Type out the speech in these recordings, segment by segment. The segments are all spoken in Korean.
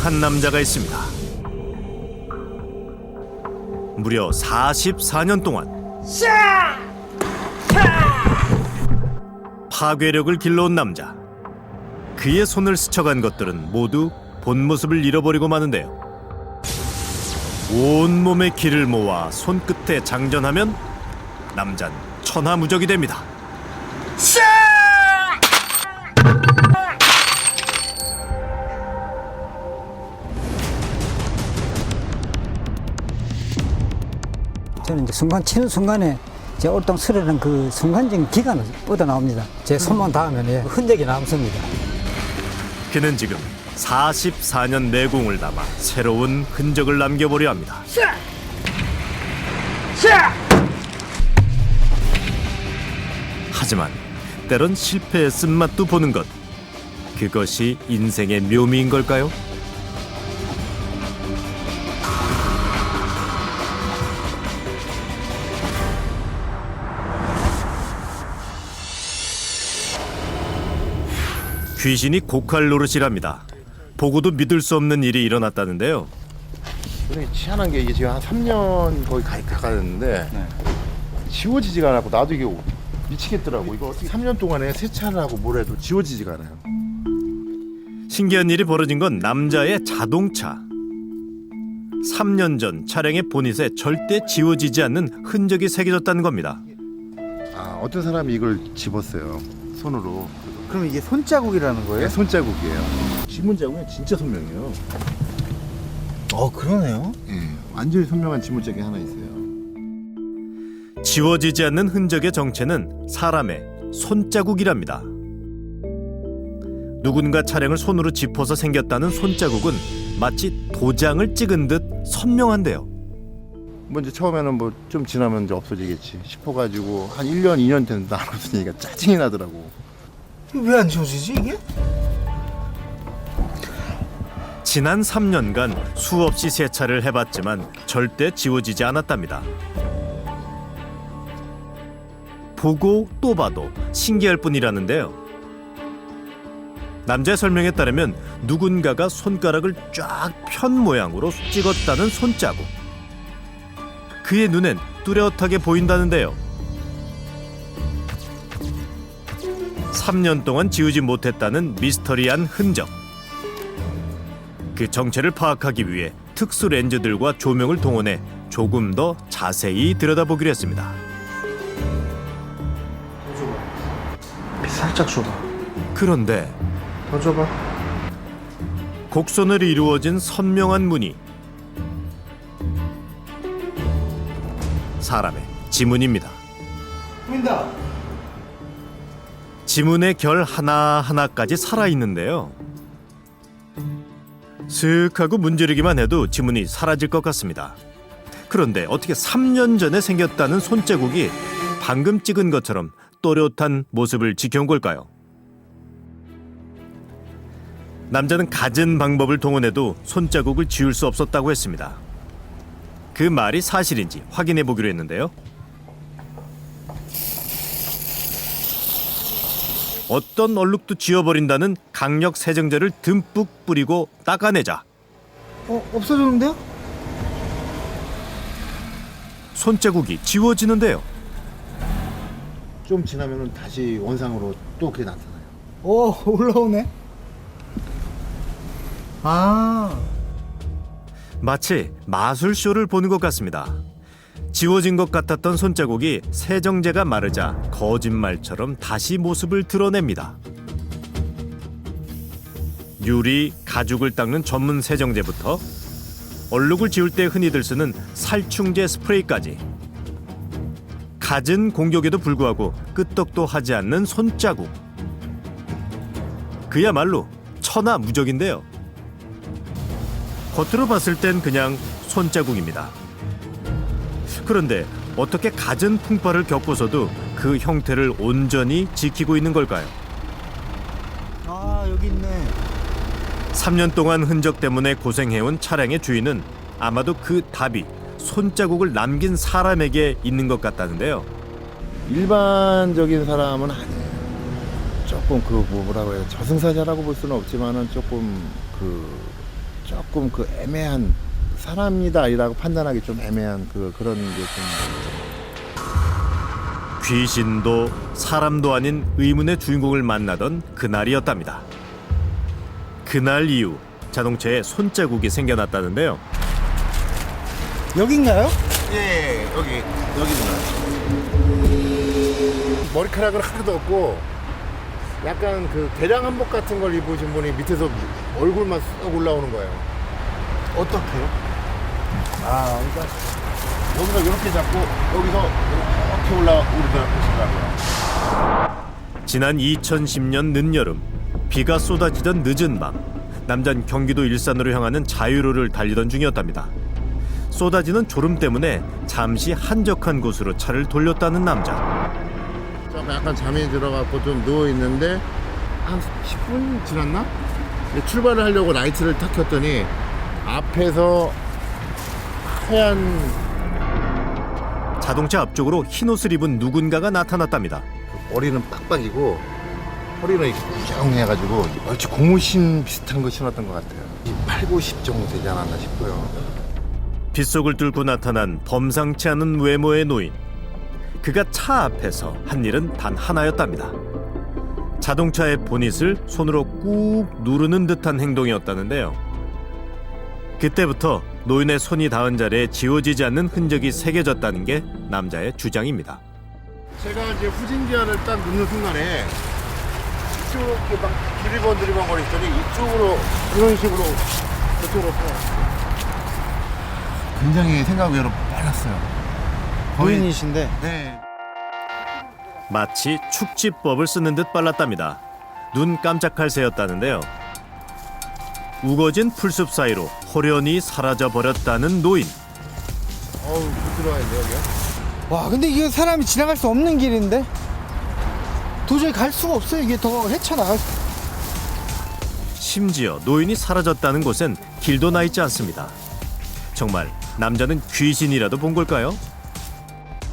한 남자가 있습니다. 무려 44년 동안 파괴력을 길러온 남자. 그의 손을 스쳐간 것들은 모두 본 모습을 잃어버리고 마는데요. 온몸의 기를 모아 손끝에 장전하면 남자는 천하무적이 됩니다. 저는 이제 순간 치는 순간에 제 올동 스르는 그 순간적인 기가 뻗어 나옵니다. 제 손만 닿으면 흔적이 남습니다. 그는 지금 44년 내공을 담아 새로운 흔적을 남겨보려 합니다. 하지만 때론 실패의 쓴맛도 보는 것, 그것이 인생의 묘미인 걸까요? 귀신이 고칼 노릇이랍니다. 보고도 믿을 수 없는 일이 일어났다는데요. 근데 희한한 게 이게 지금 한 3년 거의 가까이됐는데 지워지지가 않고 나도 이게 미치겠더라고. 이거 어떻게 3년 동안에 세차를 하고 뭘 해도 지워지지가 않아요. 신기한 일이 벌어진 건 남자의 자동차. 3년 전 차량의 보닛에 절대 지워지지 않는 흔적이 새겨졌다는 겁니다. 아, 어떤 사람이 이걸 집었어요. 손으로. 그럼 이게 손자국이라는 거예요? 네, 손자국이에요. 지문 자국이 진짜 선명해요. 그러네요. 예, 완전히 선명한 지문 자국이 하나 있어요. 지워지지 않는 흔적의 정체는 사람의 손자국이랍니다. 누군가 차량을 손으로 짚어서 생겼다는 손자국은 마치 도장을 찍은 듯 선명한데요. 뭐 이제 처음에는 뭐 좀 지나면 이제 없어지겠지 싶어가지고 한 1년, 2년 됐는데 안 없어지니까 짜증이 나더라고. 왜 안 지워지지 이게? 지난 3년간 수없이 세차를 해봤지만 절대 지워지지 않았답니다. 보고 또 봐도 신기할 뿐이라는데요. 남자의 설명에 따르면 누군가가 손가락을 쫙 편 모양으로 찍었다는 손자국. 그의 눈엔 뚜렷하게 보인다는데요. 3년 동안 지우지 못했다는 미스터리한 흔적. 그 정체를 파악하기 위해 특수 렌즈들과 조명을 동원해 조금 더 자세히 들여다보기로 했습니다. 살짝 줘봐. 그런데 더 줘봐. 곡선으로 이루어진 선명한 무늬. 사람의 지문입니다. 보인다. 지문의 결 하나하나까지 살아있는데요. 슥 하고 문지르기만 해도 지문이 사라질 것 같습니다. 그런데 어떻게 3년 전에 생겼다는 손자국이 방금 찍은 것처럼 또렷한 모습을 지켜온 걸까요? 남자는 갖은 방법을 동원해도 손자국을 지울 수 없었다고 했습니다. 그 말이 사실인지 확인해 보기로 했는데요. 어떤 얼룩도 지워버린다는 강력 세정제를 듬뿍 뿌리고 닦아내자 없어졌는데요? 손자국이 지워지는데요. 좀 지나면은 다시 원상으로 또 그게 나타나요. 올라오네. 마치 마술쇼를 보는 것 같습니다. 지워진 것 같았던 손자국이 세정제가 마르자 거짓말처럼 다시 모습을 드러냅니다. 유리, 가죽을 닦는 전문 세정제부터 얼룩을 지울 때 흔히들 쓰는 살충제 스프레이까지 갖은 공격에도 불구하고 끄떡도 하지 않는 손자국. 그야말로 천하무적인데요. 겉으로 봤을 땐 그냥 손자국입니다. 그런데 어떻게 갖은 풍파를 겪고서도 그 형태를 온전히 지키고 있는 걸까요? 여기 있네. 3년 동안 흔적 때문에 고생해온 차량의 주인은 아마도 그 답이 손자국을 남긴 사람에게 있는 것 같다는데요. 일반적인 사람은 아니에요. 조금 뭐라고 해야 저승사자라고 볼 수는 없지만은 조금 조금 그 애매한 사람이다 아니라고 판단하기 좀 애매한 그런 게 좀. 귀신도 사람도 아닌 의문의 주인공을 만나던 그날이었답니다. 그날 이후 자동차에 손자국이 생겨났다는데요. 여긴가요? 예, 여기구나. 머리카락은 하나도 없고 약간 그 대량 한복 같은 걸 입으신 분이 밑에서 얼굴만 쑥 올라오는 거예요. 어떻게요? 아, 그러니까 여기서 이렇게 잡고 여기서 이렇게 올라오더라고요. 지난 2010년 늦여름 비가 쏟아지던 늦은 밤 남자는 경기도 일산으로 향하는 자유로를 달리던 중이었답니다. 쏟아지는 졸음 때문에 잠시 한적한 곳으로 차를 돌렸다는 남자. 약간 잠이 들어갖고 좀 누워 있는데 한 10분 지났나? 출발을 하려고 라이트를 탁 켰더니 앞에서 하얀 자동차 앞쪽으로 흰 옷을 입은 누군가가 나타났답니다. 머리는 빡빡이고 허리는 이렇게 꾸정해가지고 얼추 고무신 비슷한 거 신었던 것 같아요. 8, 90 정도 되지 않았나 싶어요. 빗속을 뚫고 나타난 범상치 않은 외모의 노인. 그가 차 앞에서 한 일은 단 하나였답니다. 자동차의 보닛을 손으로 꾹 누르는 듯한 행동이었다는데요. 그때부터 노인의 손이 닿은 자리에 지워지지 않는 흔적이 새겨졌다는 게 남자의 주장입니다. 제가 이제 후진기어를 딱 넣는 순간에 이쪽으로 이렇게 막 드리번 거리더니 이쪽으로 이런 식으로 저쪽으로 굉장히 생각 외로 빨랐어요. 부인이신데. 네. 마치 축지법을 쓰는 듯 빨랐답니다. 눈 깜짝할 새였다는데요. 우거진 풀숲 사이로 호련히 사라져 버렸다는 노인. 못 들어가는데 여기요? 와, 근데 이게 사람이 지나갈 수 없는 길인데? 도저히 갈 수가 없어요. 이게 더 헤쳐나갈 수. 심지어 노인이 사라졌다는 곳엔 길도 나 있지 않습니다. 정말 남자는 귀신이라도 본 걸까요?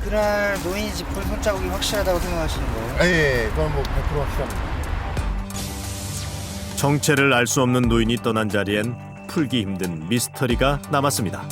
그날 노인이 짚은 손자국이 확실하다고 생각하시는 거예요? 예, 그건 뭐 100% 확실합니다. 정체를 알 수 없는 노인이 떠난 자리엔 풀기 힘든 미스터리가 남았습니다.